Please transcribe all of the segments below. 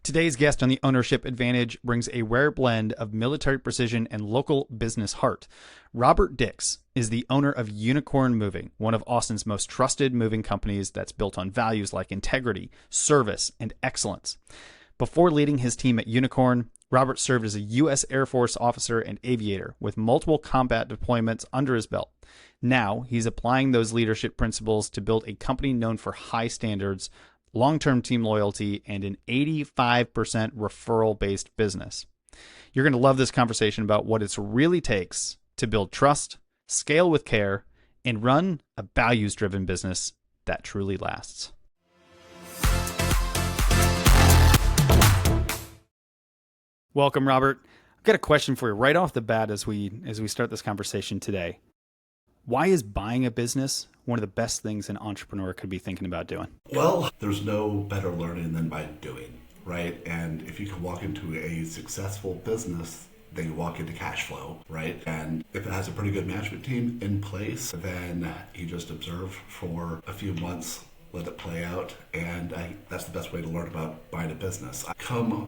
Today's guest on the Ownership Advantage brings a rare blend of military precision and local business heart. Robert Dix is the owner of Unicorn Moving, one of Austin's most trusted moving companies that's built on values like integrity, service, and excellence. Before leading his team at Unicorn, Robert served as a U.S. Air Force officer and aviator with multiple combat deployments under his belt. Now, he's applying those leadership principles to build a company known for high standards, long-term team loyalty, and an 85% referral-based business. You're going to love this conversation about what it really takes to build trust, scale with care, and run a values-driven business that truly lasts. Welcome, Robert. I've got a question for you right off the bat as we start this conversation today. Why is buying a business one of the best things an entrepreneur could be thinking about doing? Well, there's no better learning than by doing, right? And if you can walk into a successful business, then you walk into cash flow, right? And if it has a pretty good management team in place, then you just observe for a few months, let it play out, and that's the best way to learn about buying a business.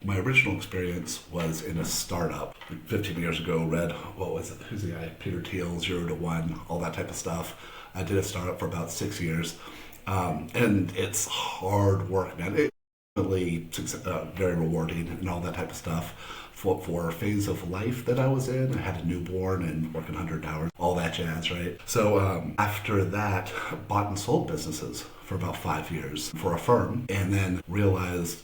My original experience was in a startup 15 years ago. Read, who's the guy? Peter Thiel, 0 to 1, all that type of stuff. I did a startup for about 6 years, and it's hard work, man. It's really very rewarding and all that type of stuff. For a phase of life that I was in, I had a newborn and working 100 hours, all that jazz, right? So after that, bought and sold businesses for about 5 years for a firm, and then realized,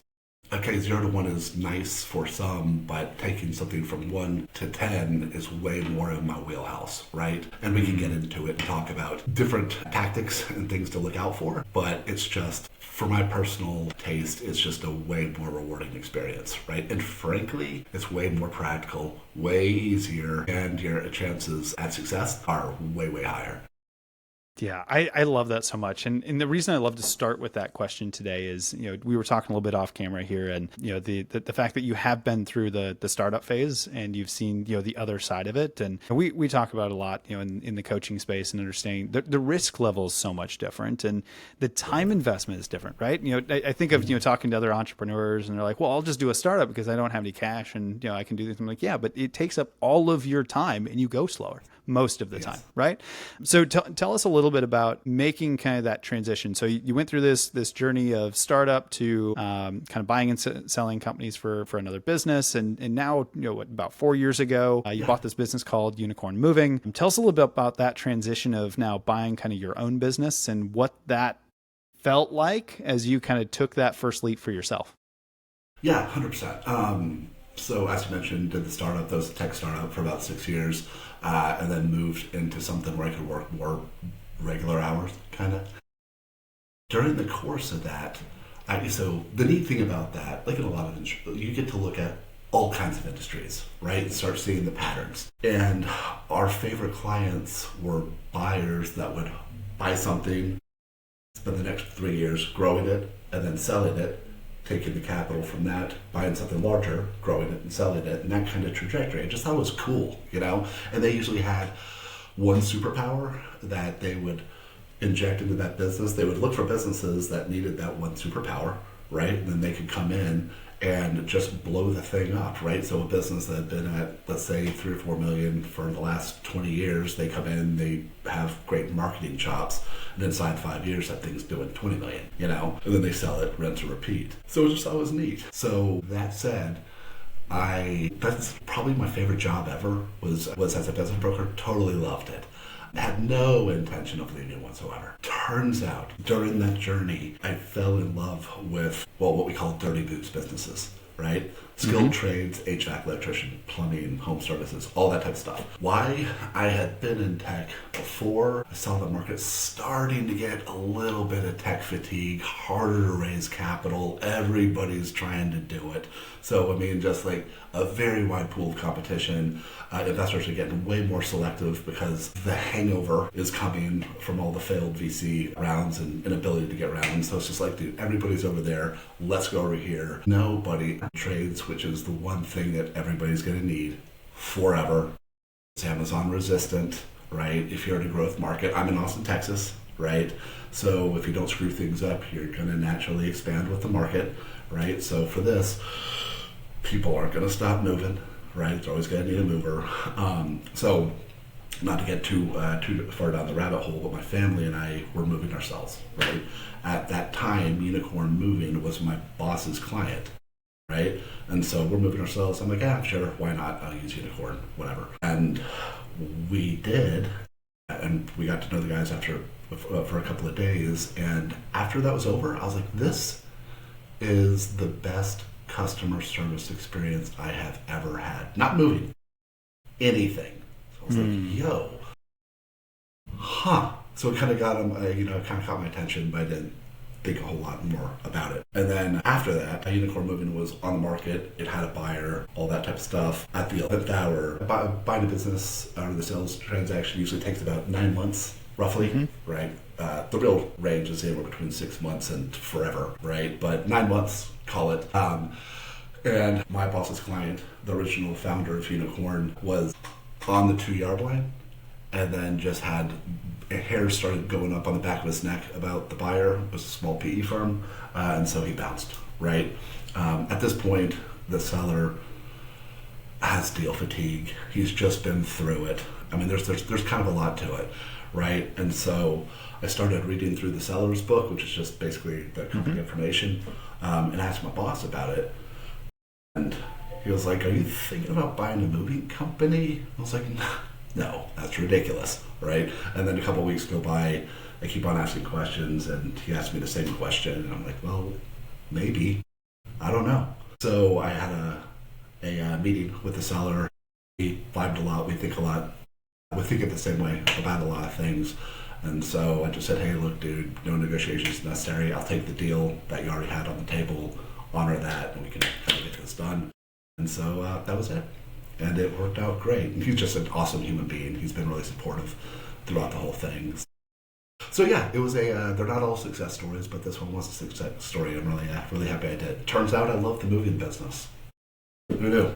okay, 0 to 1 is nice for some, but taking something from 1 to 10 is way more in my wheelhouse, right? And we can get into it and talk about different tactics and things to look out for, but it's just, for my personal taste, it's just a way more rewarding experience, right? And frankly, it's way more practical, way easier, and your chances at success are way, way higher. Yeah, I love that so much. And the reason I love to start with that question today is, we were talking a little bit off camera here, and, the fact that you have been through the startup phase and you've seen, the other side of it. And we talk about a lot, in the coaching space, and understanding the risk level is so much different and the time investment is different, right? I think of, talking to other entrepreneurs, and they're like, well, I'll just do a startup because I don't have any cash and, I can do this. I'm like, yeah, but it takes up all of your time and you go slower most of the time, right? So tell us a little bit about making kind of that transition. So you went through this journey of startup to kind of buying and selling companies for another business, and now about 4 years ago you bought this business called Unicorn Moving. Tell us a little bit about that transition of now buying kind of your own business and what that felt like as you kind of took that first leap for yourself. Yeah, 100%. So as you mentioned, did the startup, that was a tech startup for about 6 years, and then moved into something where I could work more regular hours, kind of. During the course of that, so the neat thing about that, like in a lot of you get to look at all kinds of industries, right, and start seeing the patterns. And our favorite clients were buyers that would buy something, spend the next 3 years growing it, and then selling it, taking the capital from that, buying something larger, growing it and selling it, and that kind of trajectory. I just thought it was cool, And they usually had one superpower that they would inject into that business. They would look for businesses that needed that one superpower, right? And then they could come in and just blow the thing up, right? So a business that had been at, let's say, 3 or 4 million for the last 20 years, they come in, they have great marketing chops, and inside 5 years, that thing's doing 20 million, And then they sell it, rent to repeat. So it just thought it was neat. So that said, that's probably my favorite job ever, was as a business broker. Totally loved it. Had no intention of leaving whatsoever. Turns out, during that journey, I fell in love with, what we call dirty boots businesses, right? Skilled trades, HVAC, electrician, plumbing, home services, all that type of stuff. Why? I had been in tech before. I saw the market starting to get a little bit of tech fatigue, harder to raise capital. Everybody's trying to do it. So, just like a very wide pool of competition. Investors are getting way more selective because the hangover is coming from all the failed VC rounds and inability to get rounds. So it's just like, dude, everybody's over there. Let's go over here. Nobody trades, which is the one thing that everybody's going to need forever. It's Amazon resistant, right? If you're in a growth market, I'm in Austin, Texas, right? So if you don't screw things up, you're going to naturally expand with the market, right? So for this, people aren't going to stop moving, right? They're always going to need a mover. So not to get too far down the rabbit hole, but my family and I were moving ourselves, right? At that time, Unicorn Moving was my boss's client, right? And so we're moving ourselves. I'm like, yeah, sure, why not? I'll use Unicorn, whatever. And we did, and we got to know the guys after for a couple of days. And after that was over, I was like, this is the best customer service experience I have ever had. Not moving, anything. So I was like, yo, huh. So it kind of got him, kind of caught my attention, but I didn't think a whole lot more about it. And then after that, Unicorn Moving was on the market. It had a buyer, all that type of stuff. At the 11th hour, buying a business or the sales transaction usually takes about 9 months, roughly, right? The real range is anywhere between 6 months and forever, right? But 9 months, call it. And my boss's client, the original founder of Unicorn, was on the 2-yard line, and then just had hairs started going up on the back of his neck about the buyer. It was a small PE firm, and so he bounced, right? At this point, the seller has deal fatigue. He's just been through it. I mean, there's kind of a lot to it, right? And so I started reading through the seller's book, which is just basically the company information, and asked my boss about it. And he was like, are you thinking about buying a moving company? I was like, no, that's ridiculous, right? And then a couple of weeks go by, I keep on asking questions, and he asked me the same question, and I'm like, well, maybe, I don't know. So I had a meeting with the seller. We vibed a lot, we think a lot, we think it the same way about a lot of things. And so I just said, hey, look, dude, no negotiations necessary. I'll take the deal that you already had on the table, honor that, and we can kind of get this done. And so that was it. And it worked out great. And he's just an awesome human being. He's been really supportive throughout the whole thing. So yeah, it was they're not all success stories, but this one was a success story. I'm really happy I did. Turns out I love the moving business. Who knew?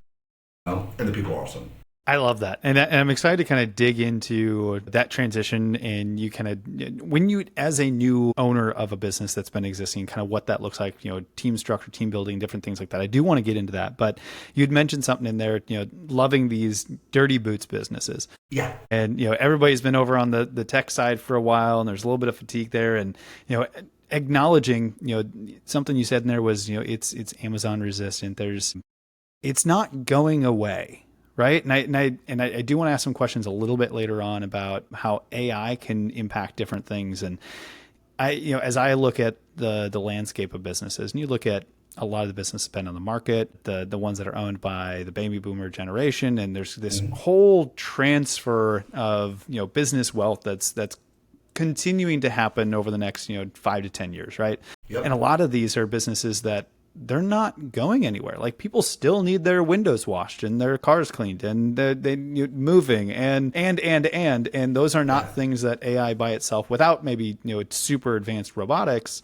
And the people are awesome. I love that. And I'm excited to kind of dig into that transition, and you kind of, when you, as a new owner of a business that's been existing, kind of what that looks like, team structure, team building, different things like that. I do want to get into that, but you'd mentioned something in there, loving these dirty boots businesses. Yeah. And, everybody's been over on the tech side for a while, and there's a little bit of fatigue there. And, acknowledging, something you said in there was, it's Amazon resistant. It's not going away. Right. And I do want to ask some questions a little bit later on about how AI can impact different things. And as I look at the landscape of businesses, and you look at a lot of the businesses been on the market, the ones that are owned by the baby boomer generation, and there's this whole transfer of, business wealth that's continuing to happen over the next, 5 to 10 years. Right. Yep. And a lot of these are businesses that they're not going anywhere. Like, people still need their windows washed and their cars cleaned and they moving and those are not things that AI by itself, without maybe, super advanced robotics,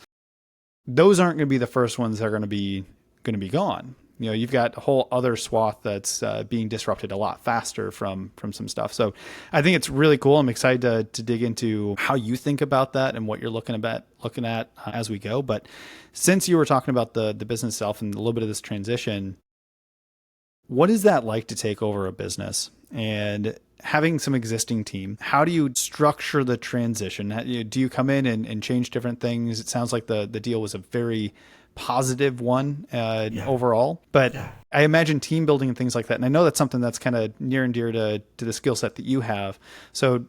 those aren't going to be the first ones that are going to be gone. You've got a whole other swath that's being disrupted a lot faster from some stuff. So I think it's really cool. I'm excited to dig into how you think about that and what you're looking at as we go. But since you were talking about the business itself and a little bit of this transition, what is that like to take over a business and having some existing team? How do you structure the transition? Do you come in and change different things? It sounds like the deal was a very positive one overall, but I imagine team building and things like that. And I know that's something that's kind of near and dear to the skill set that you have. So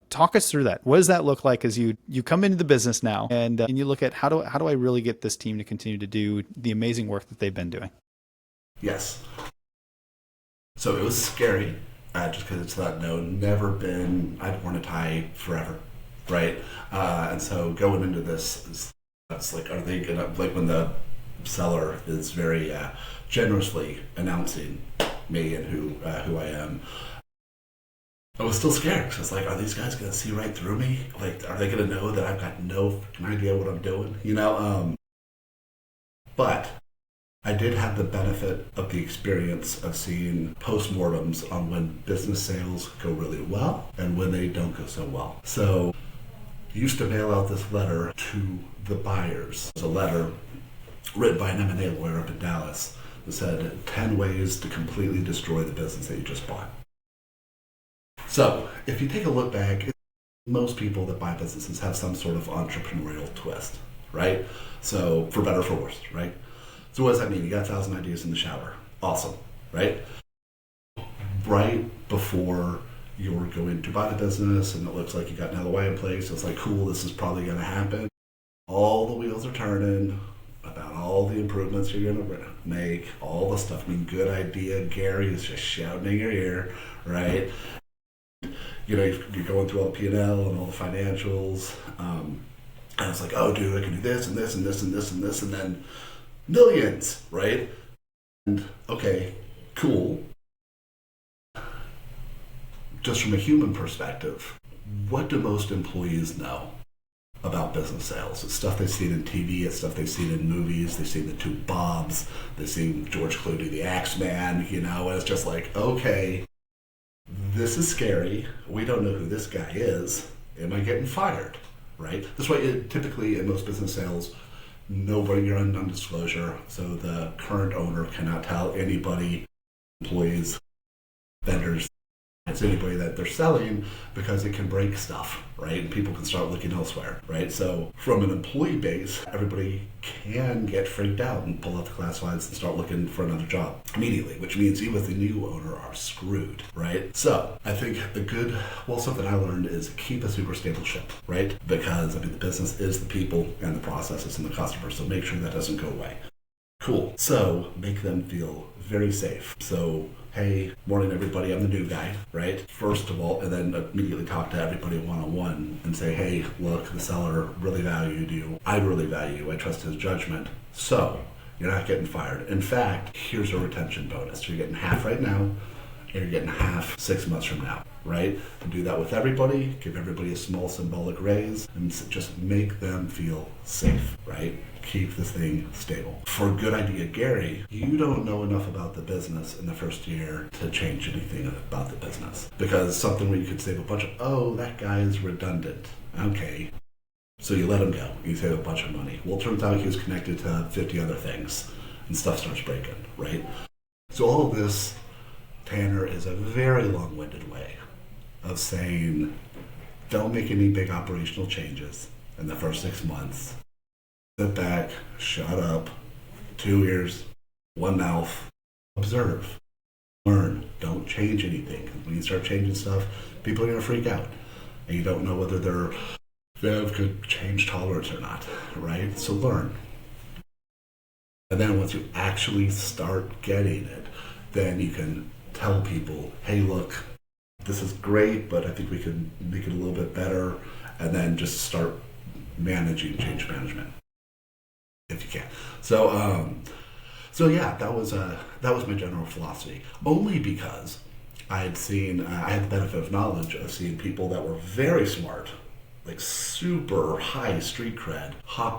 talk us through that. What does that look like as you come into the business now and you look at how do I really get this team to continue to do the amazing work that they've been doing? Yes. So it was scary, just because it's that never been, I'd worn a tie forever, right? And so going into this, it's like, are they gonna, like, when the seller is very generously announcing me and who I am, I was still scared, because it's like, are these guys gonna see right through me? Like, are they gonna know that I've got no idea what I'm doing? But I did have the benefit of the experience of seeing postmortems on when business sales go really well and when they don't go so well. So I used to mail out this letter to the buyers. It's a letter written by an M&A lawyer up in Dallas that said 10 ways to completely destroy the business that you just bought. So if you take a look back, most people that buy businesses have some sort of entrepreneurial twist, right? So for better or for worse, right? So what does that mean? You got 1,000 ideas in the shower. Awesome, right? Right before you're going to buy the business and it looks like you got an LOI in place, it's like, cool, this is probably going to happen. All the wheels are turning about all the improvements you're going to make, all the stuff. I mean, good idea. Gary is just shouting in your ear, right? You know, you're going through all the P&L and all the financials. And it's like, oh, dude, I can do this and this and this and this and this, and then millions, right? And okay, cool. Just from a human perspective, what do most employees know about business sales? It's stuff they've seen in TV, it's stuff they've seen in movies, they've seen the two Bobs, they've seen George Clooney, the Axeman, you know, and it's just like, okay, this is scary. We don't know who this guy is. Am I getting fired? Right? That's why typically in most business sales, you're on non-disclosure, so the current owner cannot tell anybody, employees, vendors, it's anybody that they're selling, because it can break stuff, right? And people can start looking elsewhere, right? So from an employee base, everybody can get freaked out and pull out the classifieds and start looking for another job immediately, which means you with the new owner are screwed, right? So I think something I learned is keep a super stable ship, right? Because I mean, the business is the people and the processes and the customers, so make sure that doesn't go away. Cool. So make them feel very safe. So, hey, morning everybody, I'm the new guy, right? First of all, and then immediately talk to everybody one-on-one and say, hey, look, the seller really valued you. I really value you. I trust his judgment. So you're not getting fired. In fact, here's a retention bonus. You're getting half right now, and you're getting half 6 months from now, right? And do that with everybody. Give everybody a small symbolic raise and just make them feel safe, right? Keep this thing stable. For a good idea, Gary, you don't know enough about the business in the first year to change anything about the business. Because something where you could save a bunch of, oh, that guy is redundant. Okay. So you let him go. You save a bunch of money. Well, it turns out he was connected to 50 other things and stuff starts breaking, right? So all of this, Tanner, is a very long-winded way of saying don't make any big operational changes in the first 6 months. Sit back, shut up, 2 ears, 1 mouth, observe, learn, don't change anything. When you start changing stuff, people are going to freak out. And you don't know whether they have good change tolerance or not, right? So learn. And then once you actually start getting it, then you can tell people, hey, look, this is great, but I think we can make it a little bit better. And then just start managing change management, if you can. So yeah, that was my general philosophy. Only because I had the benefit of knowledge of seeing people that were very smart, like super high street cred,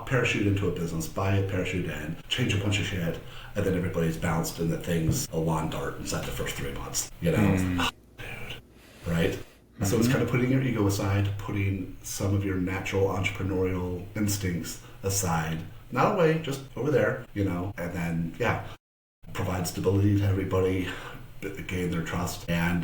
parachute into a business, buy it, parachute in, change a bunch of shit, and then everybody's bounced and the thing's a lawn dart inside the first 3 months. You know, dude, right? Mm-hmm. So it's kind of putting your ego aside, putting some of your natural entrepreneurial instincts aside. Not away, just over there, you know, and then, provide stability to everybody, gain their trust, and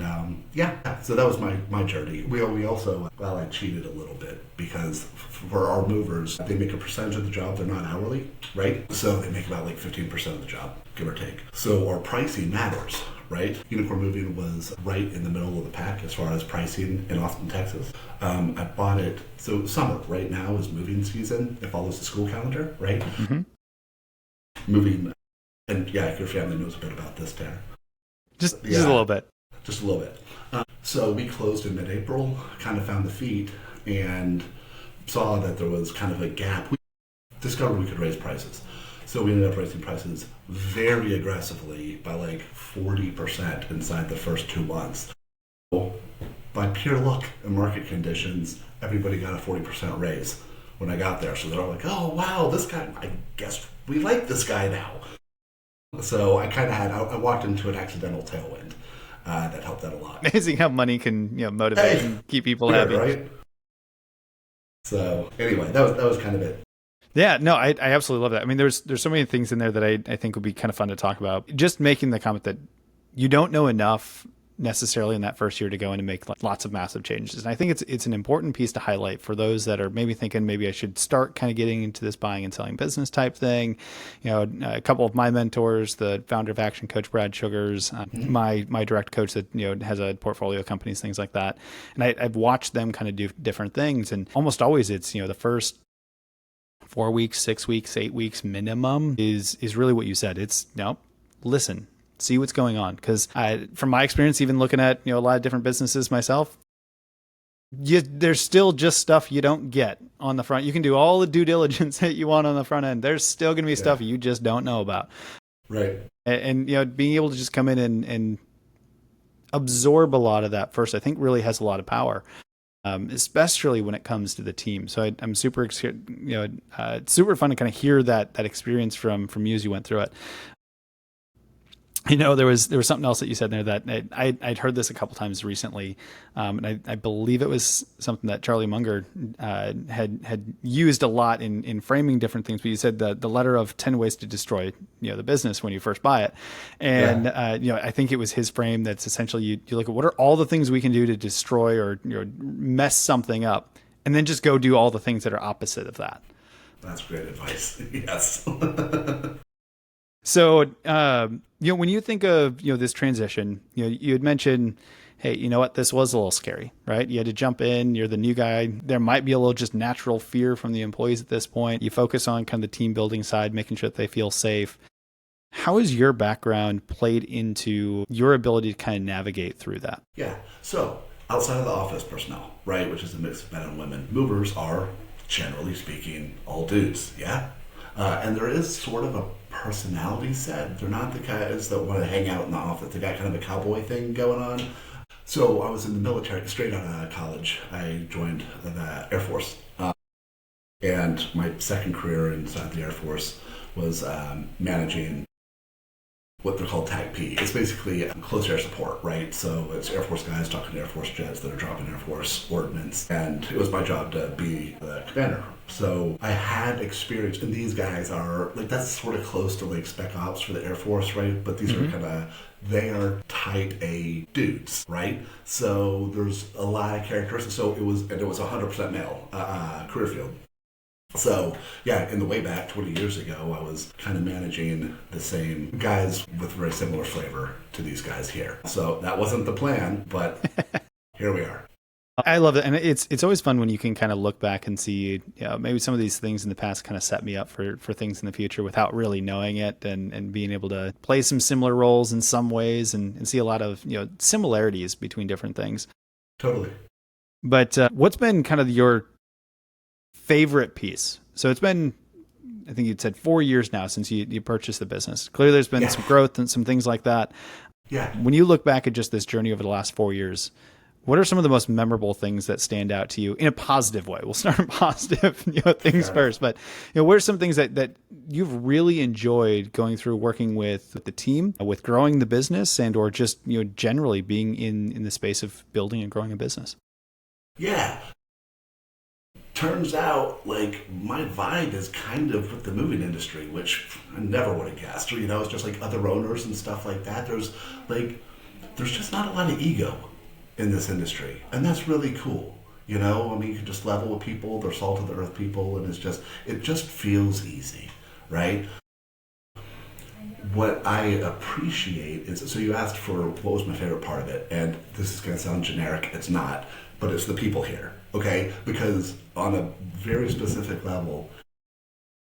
so that was my journey. We also, I cheated a little bit because for our movers, they make a percentage of the job, they're not hourly, right? So they make about like 15% of the job, give or take. So our pricing matters, right? Unicorn Moving was right in the middle of the pack as far as pricing in Austin, Texas. I bought it, so summer right now is moving season. It follows the school calendar, right? Mm-hmm. Moving, and your family knows a bit about this, Tanner. Just a little bit. Just a little bit. So we closed in mid-April, kind of found the feet, and saw that there was kind of a gap. We discovered we could raise prices. So we ended up raising prices very aggressively by like 40% inside the first 2 months. So by pure luck and market conditions, everybody got a 40% raise when I got there. So they're all like, oh, wow, this guy, I guess we like this guy now. So I kind of I walked into an accidental tailwind that helped out a lot. Amazing how money can motivate and keep people happy. Right? So anyway, that was kind of it. Yeah, no, I absolutely love that. I mean, there's so many things in there that I think would be kind of fun to talk about. Just making the comment that you don't know enough necessarily in that first year to go in and make lots of massive changes. And I think it's an important piece to highlight for those that are maybe thinking maybe I should start kind of getting into this buying and selling business type thing. You know, a couple of my mentors, the founder of Action Coach, Brad Sugars, my direct coach that, you know, has a portfolio of companies, things like that. And I've watched them kind of do different things. And almost always it's, you know, the first 4 weeks, 6 weeks, 8 weeks minimum is really what you said. It's no, listen, see what's going on. Because from my experience, even looking at, you know, a lot of different businesses myself, there's still just stuff you don't get on the front. You can do all the due diligence that you want on the front end. There's still going to be stuff you just don't know about. Right. And you know, being able to just come in and absorb a lot of that first, I think really has a lot of power. Especially when it comes to the team. So I'm super excited, you know, it's super fun to kind of hear that experience from you as you went through it. You know, there was something else that you said there that I'd heard this a couple times recently, and I believe it was something that Charlie Munger had used a lot in framing different things. But you said the letter of 10 ways to destroy, you know, the business when you first buy it, and you know, I think it was his frame that's essentially you look at what are all the things we can do to destroy or, you know, mess something up, and then just go do all the things that are opposite of that. That's great advice. Yes. So, you know, when you think of, you know, this transition, you know, you had mentioned, hey, you know what, this was a little scary, right? You had to jump in, you're the new guy. There might be a little just natural fear from the employees at this point. You focus on kind of the team building side, making sure that they feel safe. How has your background played into your ability to kind of navigate through that? Yeah. So outside of the office personnel, right, which is a mix of men and women, movers are, generally speaking, all dudes. Yeah. And there is sort of a personality set. They're not the guys that want to hang out in the office. They got kind of a cowboy thing going on. So I was in the military straight out of college. I joined the Air Force. And my second career inside the Air Force was managing what they're called TAG P. It's basically close air support, right? So it's Air Force guys talking to Air Force jets that are dropping Air Force ordnance. And it was my job to be the commander. So I had experience, and these guys are, like, that's sort of close to like spec ops for the Air Force, right? But these are kind of, they are type A dudes, right? So there's a lot of characteristics. So it was 100% male career field. So, yeah, in the way back 20 years ago, I was kind of managing the same guys with very similar flavor to these guys here. So that wasn't the plan, but here we are. I love it. And it's always fun when you can kind of look back and see, you know, maybe some of these things in the past kind of set me up for things in the future without really knowing it, and being able to play some similar roles in some ways and see a lot of, you know, similarities between different things. Totally. But what's been kind of your favorite piece? So it's been, I think you'd said 4 years now since you purchased the business. Clearly there's been some growth and some things like that. Yeah. When you look back at just this journey over the last 4 years, what are some of the most memorable things that stand out to you in a positive way? We'll start with positive, you know, things first, but, you know, what are some things that you've really enjoyed going through working with the team, with growing the business, and or just, you know, generally being in the space of building and growing a business? Yeah. Turns out, like, my vibe is kind of with the moving industry, which I never would have guessed. Or, you know, it's just like other owners and stuff like that. There's just not a lot of ego in this industry. And that's really cool. You know, I mean, you can just level with people. They're salt of the earth people. And it just feels easy, right? What I appreciate is, so you asked for what was my favorite part of it. And this is going to sound generic. It's not. But it's the people here, okay? Because on a very specific level,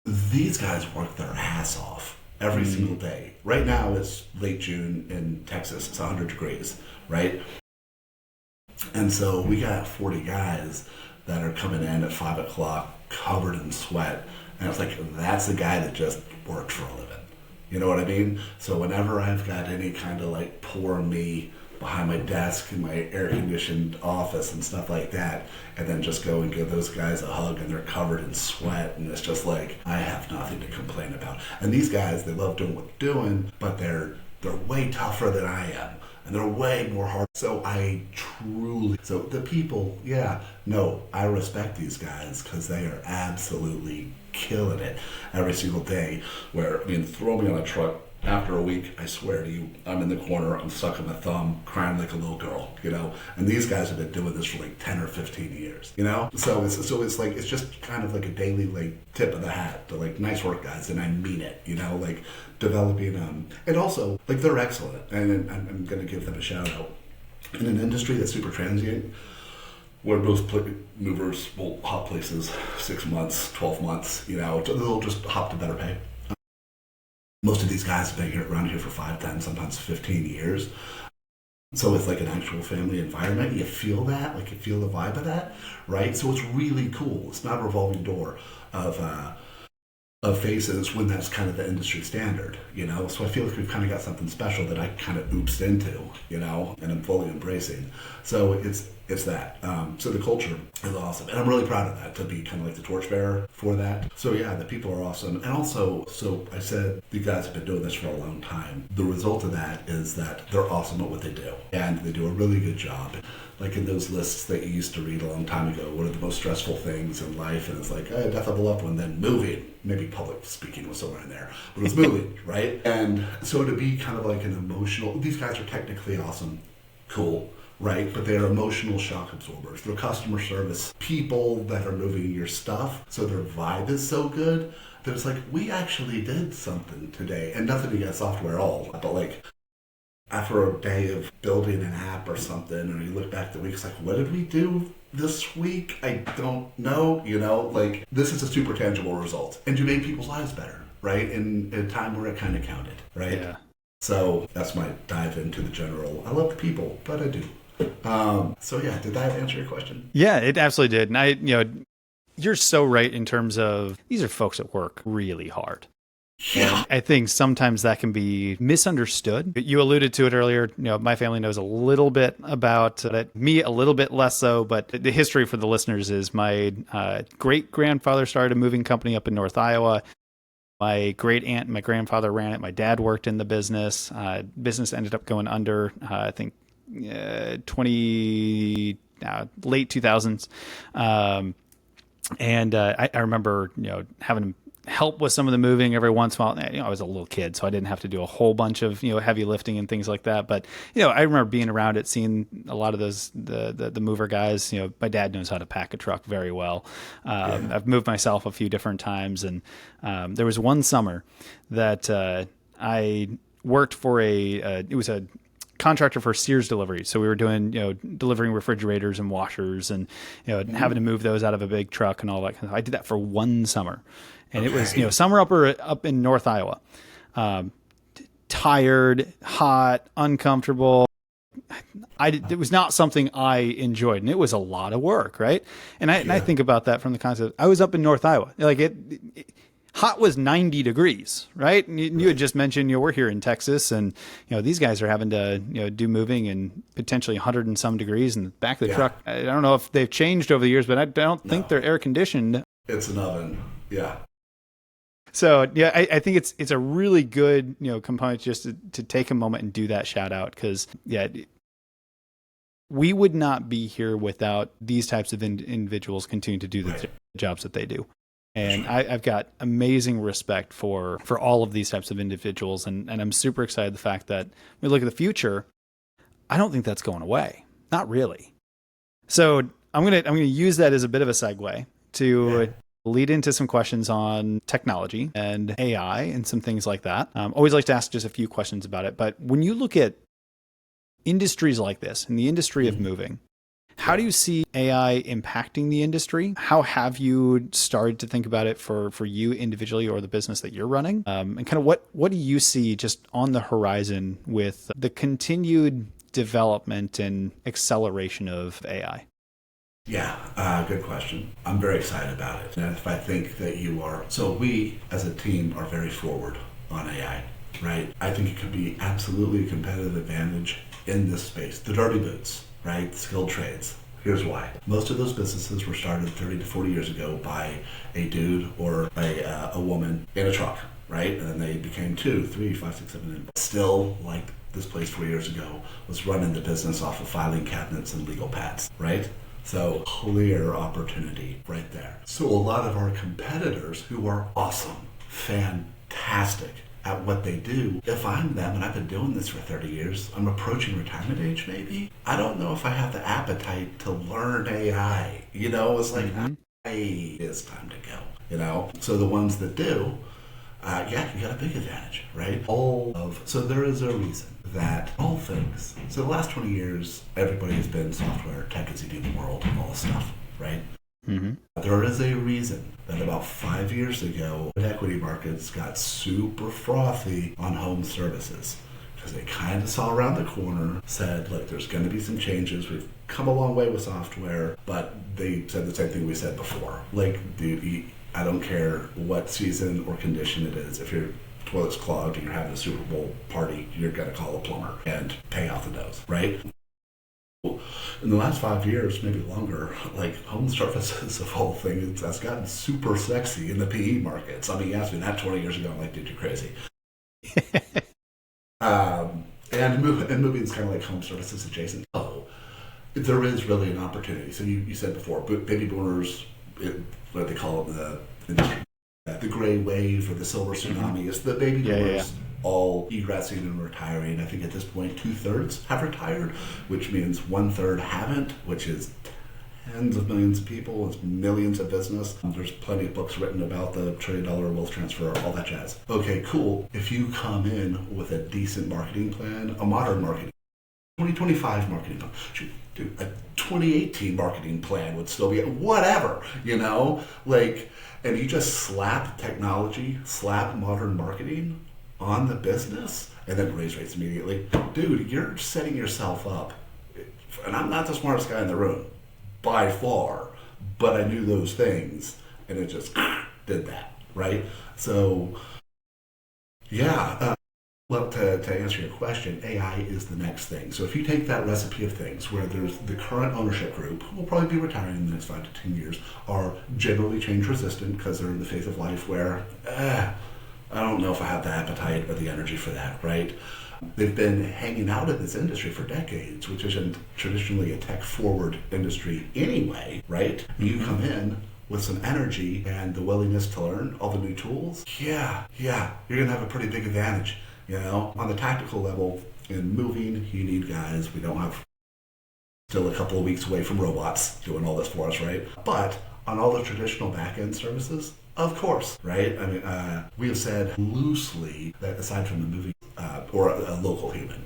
these guys work their ass off every single day. Right now, it's late June in Texas. It's 100 degrees, right? And so we got 40 guys that are coming in at 5 o'clock covered in sweat. And it's like, that's the guy that just works for a living. You know what I mean? So whenever I've got any kind of like poor me behind my desk in my air-conditioned office and stuff like that, and then just go and give those guys a hug, and they're covered in sweat, and it's just like, I have nothing to complain about. And these guys, they love doing what they're doing, but they're way tougher than I am, and they're way more hard. So the people, I respect these guys because they are absolutely killing it every single day. Where, I mean, throw me on a truck. After a week, I swear to you, I'm in the corner, I'm sucking my thumb, crying like a little girl, you know? And these guys have been doing this for like 10 or 15 years, you know? So it's like, it's just kind of like a daily, like, tip of the hat to, like, nice work, guys, and I mean it, you know? Like, developing, and also, like, they're excellent, and I'm going to give them a shout out. In an industry that's super transient, where most movers will hop places 6 months, 12 months, you know, they'll just hop to better pay. Most of these guys have been around here for 5, 10, sometimes 15 years. So it's like an actual family environment. You feel that, like you feel the vibe of that, right? So it's really cool. It's not a revolving door of faces when that's kind of the industry standard, you know? So I feel like we've kind of got something special that I kind of oopsed into, you know, and I'm fully embracing. So it's that. So the culture is awesome. And I'm really proud of that, to be kind of like the torchbearer for that. So yeah, the people are awesome. And also, so I said, you guys have been doing this for a long time. The result of that is that they're awesome at what they do. And they do a really good job. Like in those lists that you used to read a long time ago, what are the most stressful things in life? And it's like, death of a loved one, then moving. Maybe public speaking was somewhere in there. But it was moving, right? And so to be kind of like an emotional, these guys are technically awesome, cool, right? But they're emotional shock absorbers. They're customer service people that are moving your stuff. So their vibe is so good that it's like, we actually did something today. And nothing against software at all, but like, after a day of building an app or something, or you look back the week, it's like, what did we do this week? I don't know, you know, like, this is a super tangible result. And you made people's lives better, right? In a time where it kind of counted, right? Yeah. So that's my dive into the general. I love the people, but I do. So yeah, did that answer your question? Yeah, it absolutely did. And you're so right in terms of these are folks that work really hard. Yeah. And I think sometimes that can be misunderstood. You alluded to it earlier. My family knows a little bit about it. Me, a little bit less so. But the history for the listeners is my great-grandfather started a moving company up in North Iowa. My great-aunt and my grandfather ran it. My dad worked in the business. Business ended up going under, I think, late 2000s. And I remember, having help with some of the moving every once in a while. I was a little kid, so I didn't have to do a whole bunch of, heavy lifting and things like that. But, I remember being around it, seeing a lot of those, the mover guys. My dad knows how to pack a truck very well. I've moved myself a few different times. And there was one summer that I worked for it was a contractor for Sears delivery. So we were doing, delivering refrigerators and washers and, having to move those out of a big truck and all that kind of stuff. I did that for one summer. And it was, summer up in North Iowa. Tired, hot, uncomfortable. It was not something I enjoyed, and it was a lot of work, right? And I think about that from the concept. I was up in North Iowa. Like hot was 90 degrees, right? And you had just mentioned, we're here in Texas, and these guys are having to do moving in potentially 100 and some degrees in the back of the truck. I don't know if they've changed over the years, but I don't think they're air conditioned. It's an oven. Yeah. So yeah, I think it's a really good component just to take a moment and do that shout out, because we would not be here without these types of individuals continuing to do the jobs that they do. And I've got amazing respect for all of these types of individuals, and I'm super excited the fact that when we look at the future, I don't think that's going away. Not really. So I'm gonna use that as a bit of a segue to lead into some questions on technology and AI and some things like that. Always like to ask just a few questions about it. But when you look at industries like this, in the industry of moving, how do you see AI impacting the industry? How have you started to think about it for you individually or the business that you're running? And kind of what do you see just on the horizon with the continued development and acceleration of AI? Yeah, good question. I'm very excited about it. And if I think that you are, so we as a team are very forward on AI, right? I think it could be absolutely a competitive advantage in this space. The dirty boots, right? The skilled trades. Here's why. Most of those businesses were started 30 to 40 years ago by a dude or a woman in a truck, right? And then they became 2, 3, 5, 6, 7, 8. Still, like this place 4 years ago, was running the business off of filing cabinets and legal pads, right? So clear opportunity right there. So a lot of our competitors who are awesome, fantastic at what they do, if I'm them and I've been doing this for 30 years, I'm approaching retirement age maybe, I don't know if I have the appetite to learn AI. It's like, hey, it's time to go, So the ones that do, you got a big advantage, right? So there is a reason that all things, so the last 20 years, everybody has been software, tech is eating the world, all this stuff, right? Mm-hmm. There is a reason that about 5 years ago, equity markets got super frothy on home services because they kind of saw around the corner, said, look, there's going to be some changes. We've come a long way with software, but they said the same thing we said before. Like, dude, I don't care what season or condition it is. If your toilet's clogged and you're having a Super Bowl party, you're going to call a plumber and pay out the nose, right? In the last 5 years, maybe longer, like home services of all things, that's gotten super sexy in the PE markets. I mean, you asked me that 20 years ago, I'm like, dude, you're crazy. And moving's kind of like home services adjacent. Oh, there is really an opportunity. So you said before, baby boomers, what they call it in the industry, the gray wave or the silver tsunami, is the baby boomers. All egressing and retiring. I think at this point 2/3 have retired, which means 1/3 haven't, which is tens of millions of people, it's millions of business. There's plenty of books written about the $1 trillion wealth transfer, all that jazz. Okay, cool. If you come in with a decent marketing plan, a modern marketing 2025 marketing plan, dude, a 2018 marketing plan would still be whatever, and you just slap technology, slap modern marketing on the business and then raise rates immediately. Dude, you're setting yourself up. And I'm not the smartest guy in the room, by far, but I knew those things and it just did that, right? So, well, to answer your question, AI is the next thing. So if you take that recipe of things where there's the current ownership group, who will probably be retiring in the next 5 to 10 years, are generally change resistant because they're in the phase of life where, I don't know if I have the appetite or the energy for that, right? They've been hanging out in this industry for decades, which isn't traditionally a tech-forward industry anyway, right? You come in with some energy and the willingness to learn all the new tools, you're going to have a pretty big advantage, On the tactical level, in moving, you need guys. We don't have still a couple of weeks away from robots doing all this for us, right? But on all the traditional back-end services, of course, right? I mean, we have said loosely that aside from the movie or a local human.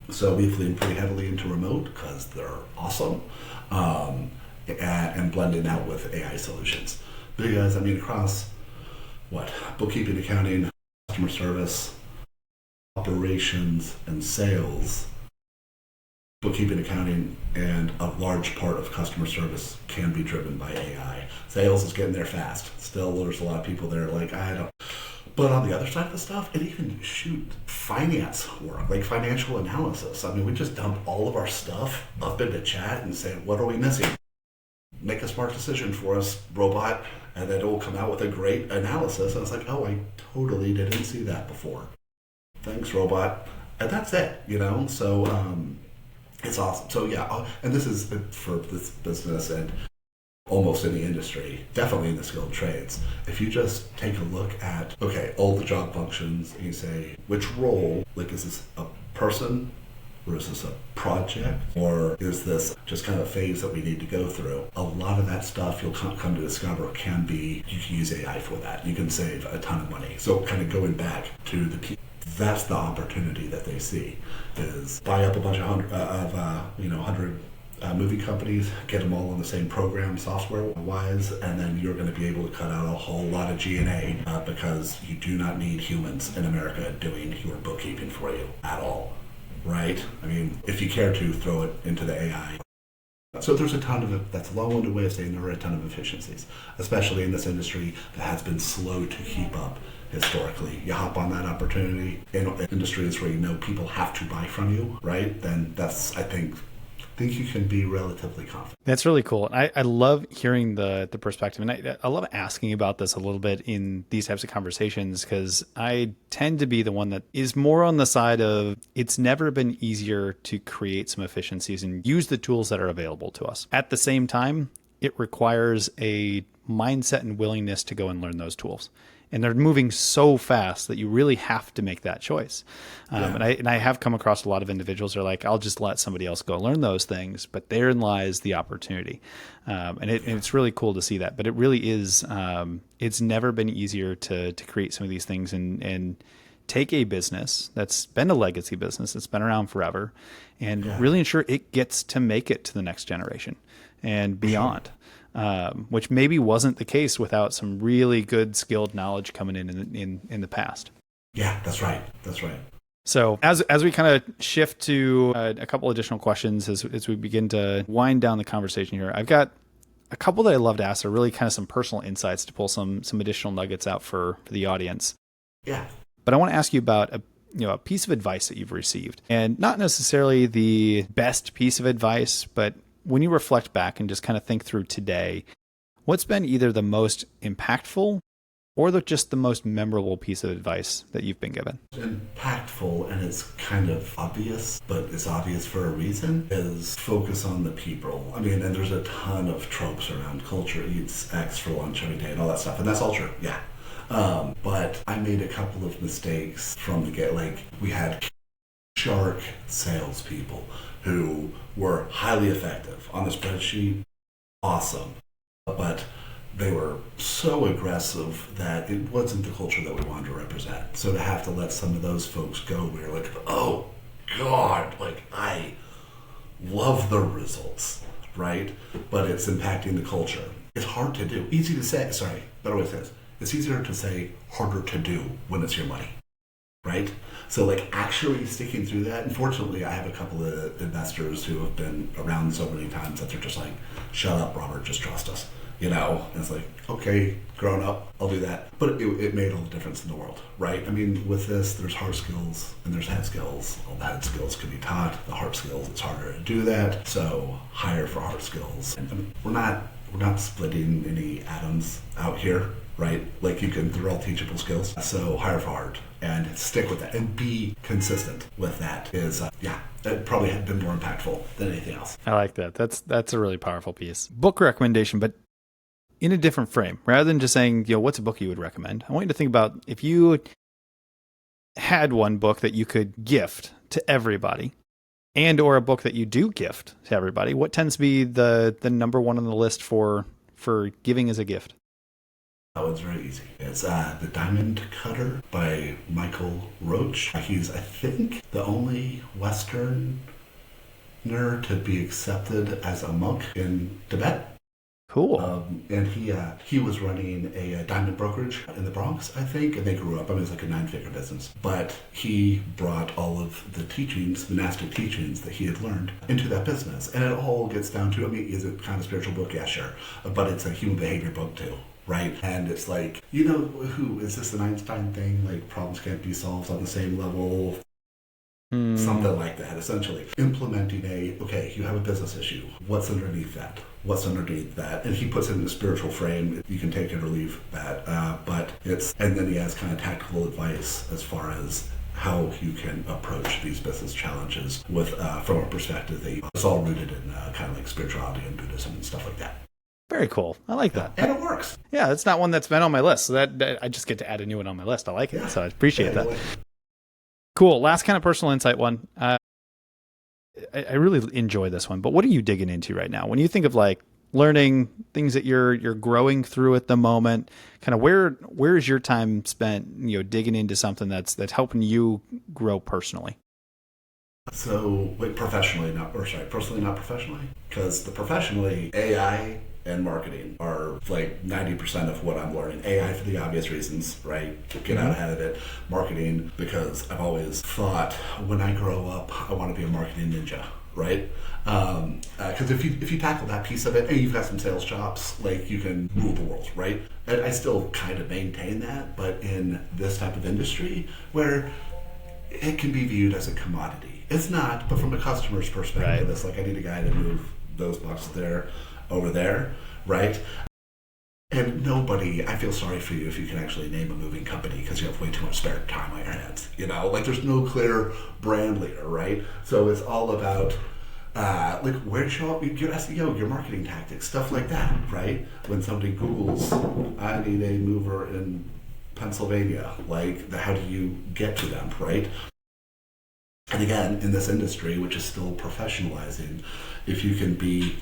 So we've leaned pretty heavily into remote because they're awesome and blending out with AI solutions. Because, across bookkeeping, accounting, customer service, operations, and sales, bookkeeping, accounting, and a large part of customer service can be driven by AI. Sales is getting there fast. Still, there's a lot of people there like, I don't. But on the other side of the stuff, and even, finance work, like financial analysis. I mean, we just dump all of our stuff up into chat and say, what are we missing? Make a smart decision for us, robot, and then it will come out with a great analysis. And it's like, oh, I totally didn't see that before. Thanks, robot. And that's it, So, it's awesome. So and this is for this business and almost any industry, definitely in the skilled trades. If you just take a look at, all the job functions, and you say, which role, is this a person, or is this a project, or is this just kind of a phase that we need to go through? A lot of that stuff you'll come to discover can be, you can use AI for that. You can save a ton of money. So kind of going back to the people, that's the opportunity that they see, is buy up a bunch of 100 movie companies, get them all on the same program software-wise, and then you're going to be able to cut out a whole lot of G&A because you do not need humans in America doing your bookkeeping for you at all, right? I mean, if you care to, throw it into the AI. So there's a ton of, that's a long-winded way of saying there are a ton of efficiencies, especially in this industry that has been slow to keep up historically. You hop on that opportunity in industries where people have to buy from you, right? Then that's, I think, think you can be relatively confident. That's really cool. And I love hearing the perspective. And I love asking about this a little bit in these types of conversations, because I tend to be the one that is more on the side of it's never been easier to create some efficiencies and use the tools that are available to us. At the same time, it requires a mindset and willingness to go and learn those tools. And they're moving so fast that you really have to make that choice. And I have come across a lot of individuals who are like, I'll just let somebody else go learn those things. But therein lies the opportunity. And it's really cool to see that. But it really is, it's never been easier to create some of these things and take a business that's been a legacy business, that's been around forever, and really ensure it gets to make it to the next generation and beyond. Which maybe wasn't the case without some really good skilled knowledge coming in the past. Yeah, that's right. That's right. So as we kind of shift to a couple additional questions as we begin to wind down the conversation here, I've got a couple that I love to ask are really kind of some personal insights to pull some additional nuggets out for the audience. Yeah. But I want to ask you about a piece of advice that you've received, and not necessarily the best piece of advice, but when you reflect back and just kind of think through today, what's been either the most impactful or just the most memorable piece of advice that you've been given? Impactful, and it's kind of obvious, but it's obvious for a reason, is focus on the people. I mean, and there's a ton of tropes around culture eats X for lunch every day and all that stuff, and that's all true, yeah. But I made a couple of mistakes from the get. Like, we had shark salespeople who were highly effective on the spreadsheet, awesome, but they were so aggressive that it wasn't the culture that we wanted to represent. So to have to let some of those folks go, we were like, oh God, like, I love the results, right? But it's impacting the culture. It's hard to do. Easy to say, sorry, better way to say this. It's easier to say, harder to do when it's your money. Right? So like actually sticking through that, unfortunately I have a couple of investors who have been around so many times that they're just like, shut up, Robert, just trust us. And it's like, okay, grown up, I'll do that. But it made all the difference in the world, right? I mean, with this, there's hard skills and there's head skills. All the head skills can be taught. The hard skills, it's harder to do that. So hire for hard skills. And I mean, we're not splitting any atoms out here, right? Like they're all teachable skills. So hire for hard and stick with that and be consistent with that is, that probably had been more impactful than anything else. I like that. That's a really powerful piece. Book recommendation, but in a different frame, rather than just saying, what's a book you would recommend? I want you to think about if you had one book that you could gift to everybody, and or a book that you do gift to everybody, what tends to be the number one on the list for giving as a gift? Oh, it's very easy. It's The Diamond Cutter by Michael Roach. He's, I think, the only Westerner to be accepted as a monk in Tibet. Cool. And he was running a diamond brokerage in the Bronx, I think, and they grew up. I mean, it was like a 9-figure business. But he brought all of the teachings, monastic teachings that he had learned into that business. And it all gets down to, I mean, is it kind of a spiritual book? Yeah, sure. But it's a human behavior book too. Right? And it's like, who is this an Einstein thing? Like, problems can't be solved on the same level. Something like that, essentially. Implementing okay, you have a business issue. What's underneath that? What's underneath that? And he puts it in a spiritual frame. You can take it or leave that. And then he has kind of tactical advice as far as how you can approach these business challenges with, from a perspective that it's all rooted in kind of like spirituality and Buddhism and stuff like that. Very cool. I like that. And it works. Yeah, that's not one that's been on my list. So that I just get to add a new one on my list. I like it. So I appreciate that. Cool. Last kind of personal insight one. I really enjoy this one, but what are you digging into right now? When you think of like learning things that you're growing through at the moment, kind of where is your time spent, digging into something that's helping you grow personally? So personally, not professionally, because the professionally AI and marketing are like 90% of what I'm learning. AI for the obvious reasons, right? Get out ahead of it. Marketing, because I've always thought when I grow up, I want to be a marketing ninja, right? Because if you tackle that piece of it, and you've got some sales chops, like you can rule the world, right? And I still kind of maintain that, but in this type of industry where it can be viewed as a commodity, It's not, but from a customer's perspective, it's like I need a guy to move those boxes there, over there, right? And nobody, I feel sorry for you if you can actually name a moving company because you have way too much spare time on your hands. Like there's no clear brand leader, right? So it's all about like where to show up your SEO, your marketing tactics, stuff like that, right? When somebody Googles, I need a mover in Pennsylvania, like how do you get to them, right? And again, in this industry, which is still professionalizing, if you can be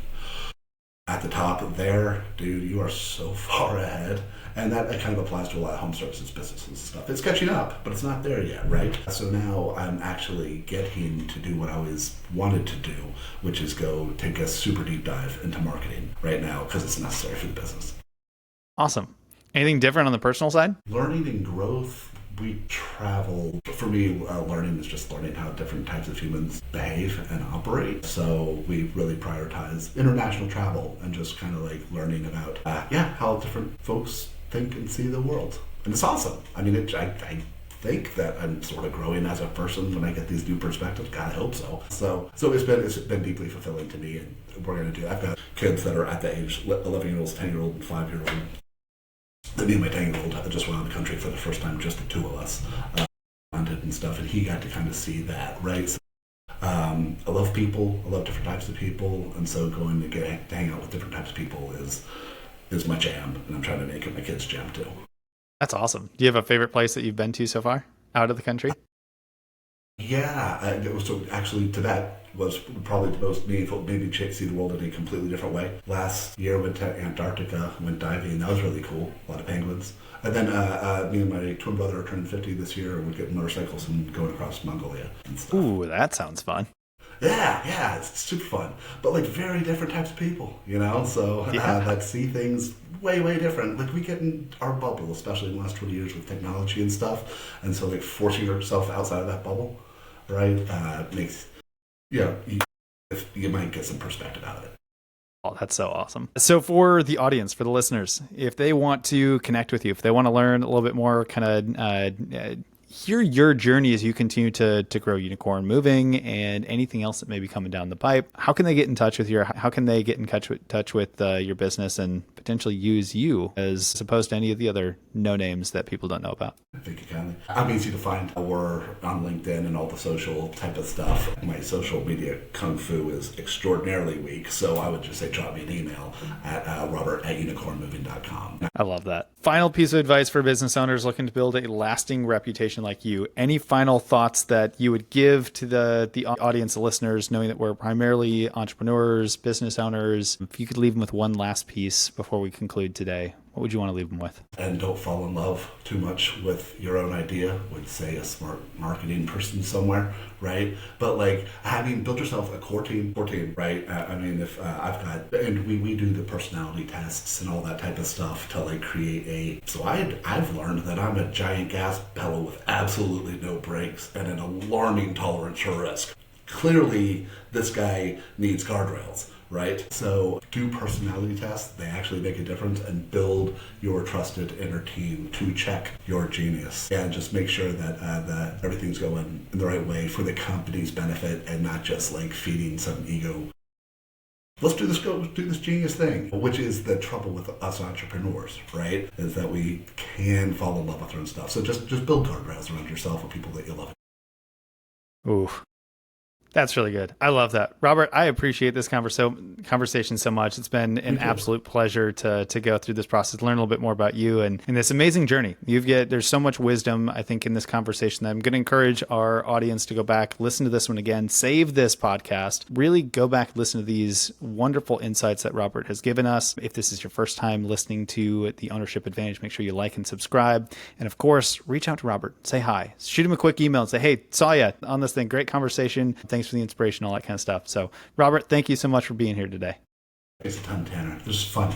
at the top there, dude, you are so far ahead. And that kind of applies to a lot of home services businesses and stuff. It's catching up, but it's not there yet, right? So now I'm actually getting to do what I always wanted to do, which is go take a super deep dive into marketing right now because it's necessary for the business. Awesome. Anything different on the personal side? Learning and growth. We travel. For me, learning is just learning how different types of humans behave and operate. So we really prioritize international travel and just kind of like learning about, how different folks think and see the world. And it's awesome. I mean, I think that I'm sort of growing as a person when I get these new perspectives. God, I hope so. So it's been deeply fulfilling to me, and we're going to do. I've got kids that are at the age 11-year-olds, 10-year-old, and 5-year-old. Me and my 10-year-old just went out of the country for the first time, just the two of us, hunted and stuff, and he got to kind of see that, right? So, I love people, I love different types of people, and so going to hang out with different types of people is my jam, and I'm trying to make it my kids' jam too. That's awesome. Do you have a favorite place that you've been to so far, out of the country? Yeah, so actually Tibet was probably the most meaningful, maybe see the world in a completely different way. Last year went to Antarctica, went diving, that was really cool, a lot of penguins. And then me and my twin brother are turning 50 this year, and we're getting motorcycles and going across Mongolia and stuff. Ooh, that sounds fun. Yeah, it's super fun. But like very different types of people, So that see things way, way different. Like we get in our bubble, especially in the last 20 years with technology and stuff. And so like forcing yourself outside of that bubble, right, makes, you might get some perspective out of it. Oh, that's so awesome. So for the audience, for the listeners, if they want to connect with you, if they want to learn a little bit more, kind of hear your journey as you continue to grow Unicorn Moving and anything else that may be coming down the pipe, how can they get in touch with you? How can they get in touch with your business and potentially use you as opposed to any of the other no names that people don't know about? Thank you kindly. I'm easy to find. We're on LinkedIn and all the social type of stuff. My social media kung fu is extraordinarily weak, so I would just say drop me an email at robert@unicornmoving.com. I love that. Final piece of advice for business owners looking to build a lasting reputation like you. Any final thoughts that you would give to the audience, the listeners, knowing that we're primarily entrepreneurs, business owners? If you could leave them with one last piece before we conclude today, what would you want to leave them with? And don't fall in love too much with your own idea, would say a smart marketing person somewhere, right? But like build yourself a core team, right? I mean, if I've got, and we do the personality tests and all that type of stuff to like create so I've learned that I'm a giant gas pedal with absolutely no brakes and an alarming tolerance for risk. Clearly, this guy needs guardrails, right? So do personality tests. They actually make a difference, and build your trusted inner team to check your genius and just make sure that everything's going in the right way for the company's benefit and not just like feeding some ego. Let's do this genius thing, which is the trouble with us entrepreneurs, right? Is that we can fall in love with our own stuff. So just build guardrails around yourself with people that you love. Ooh. That's really good. I love that. Robert, I appreciate this conversation so much. It's been an absolute pleasure to go through this process, learn a little bit more about you and this amazing journey. There's so much wisdom, I think, in this conversation that I'm going to encourage our audience to go back, listen to this one again, save this podcast, really go back, listen to these wonderful insights that Robert has given us. If this is your first time listening to The Ownership Advantage, make sure you like and subscribe. And of course, reach out to Robert, say hi, shoot him a quick email and say, hey, saw you on this thing. Great conversation. Thanks for the inspiration, all that kind of stuff. So, Robert, thank you so much for being here today. Thanks a ton, Tanner. This is fun.